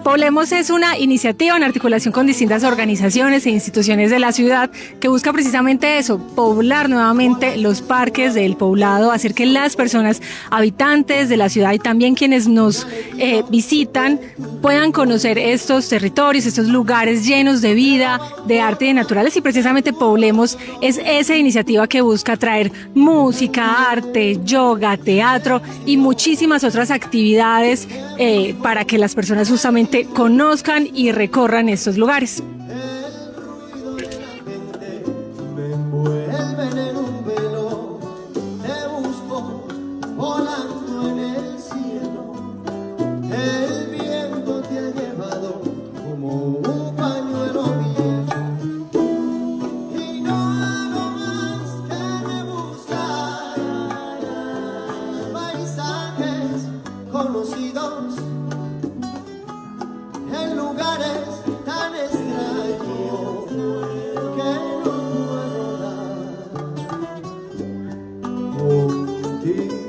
Poblemos es una iniciativa en articulación con distintas organizaciones e instituciones de la ciudad que busca precisamente eso, poblar nuevamente los parques del poblado, hacer que las personas habitantes de la ciudad y también quienes nos visitan puedan conocer estos territorios, estos lugares llenos de vida, de arte y de naturales, y precisamente Poblemos es esa iniciativa que busca traer música, arte, yoga, teatro y muchísimas otras actividades para que las personas justamente conozcan y recorran estos lugares. Conocidos en lugares tan extraños que no puedo dar contigo.